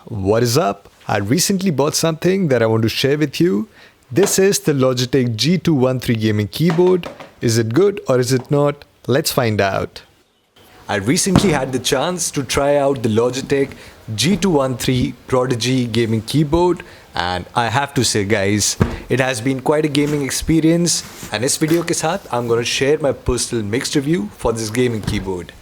What is up? I recently bought something that I want to share with you. This is the Logitech G213 gaming keyboard. Is it good or is it not? Let's find out. I recently had the chance to try out the Logitech G213 Prodigy gaming keyboard, and I have to say guys, it has been quite a gaming experience, and इस video के साथ I'm going to share my personal mixed review for this gaming keyboard.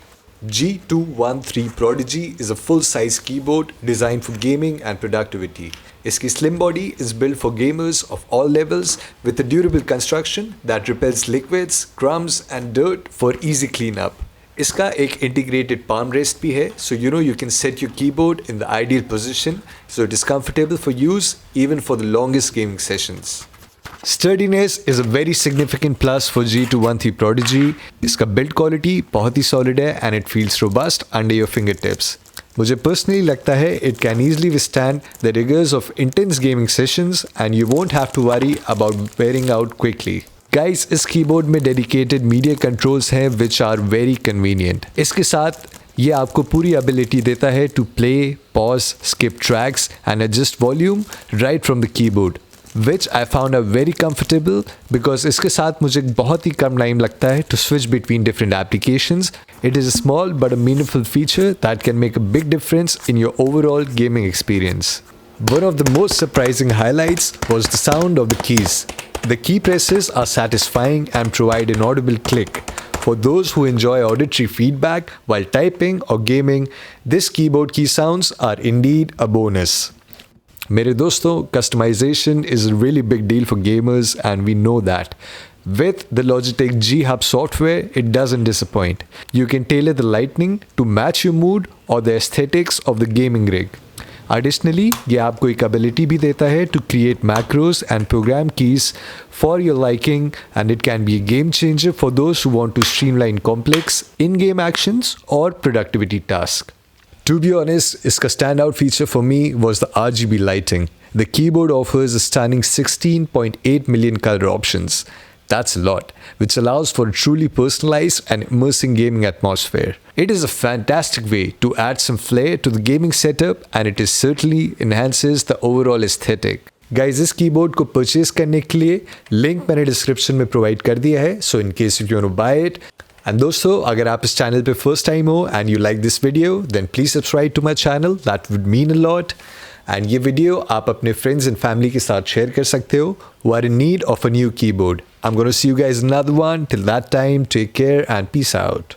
G213 Prodigy is a full-size keyboard designed for gaming and productivity. इसकी slim body is built for gamers of all levels with a durable construction that repels liquids, crumbs and dirt for easy cleanup. इसका एक integrated palm rest भी है, so you can set your keyboard in the ideal position so it is comfortable for use even for the longest gaming sessions. Sturdiness is a very significant plus for G213 Prodigy. इसका build quality बहुत ही solid है and it feels robust under your fingertips. मुझे personally लगता है it can easily withstand the rigors of intense gaming sessions and you won't have to worry about wearing out quickly. Guys, इस keyboard में dedicated media controls हैं which are very convenient. इसके साथ ये आपको पूरी ability देता है to play, pause, skip tracks and adjust volume right from the keyboard, which I found very comfortable because इसके साथ मुझे बहुत ही कम टाइम लगता है to switch between different applications. It is a small but a meaningful feature that can make a big difference in your overall gaming experience. One of the most surprising highlights was the sound of the keys. The key presses are satisfying and provide an audible click. For those who enjoy auditory feedback while typing or gaming, this keyboard key sounds are indeed a bonus. मेरे दोस्तों, customization is a really big deal for gamers and we know that. With the Logitech G Hub software, it doesn't disappoint. You can tailor the lighting to match your mood or the aesthetics of the gaming rig. Additionally, ये आपको एक ability भी देता है to create macros and program keys for your liking, and it can be a game changer for those who want to streamline complex in-game actions or productivity tasks. To be honest, its standout feature for me was the RGB lighting. The keyboard offers a stunning 16.8 million color options. That's a lot, which allows for a truly personalized and immersive gaming atmosphere. It is a fantastic way to add some flair to the gaming setup and it certainly enhances the overall aesthetic. Guys, इस keyboard को purchase करने के लिए link मैंने description में provide कर दिया है, so in case if you want to buy it. And दोस्तों, अगर आप इस चैनल पे फर्स्ट टाइम हो and you like this video, then please subscribe to my channel. That would mean a lot. And ये वीडियो आप अपने friends and family के साथ शेयर कर सकते हो who are in need of a new keyboard. I'm gonna see you guys in another one. Till that time, take care and peace out.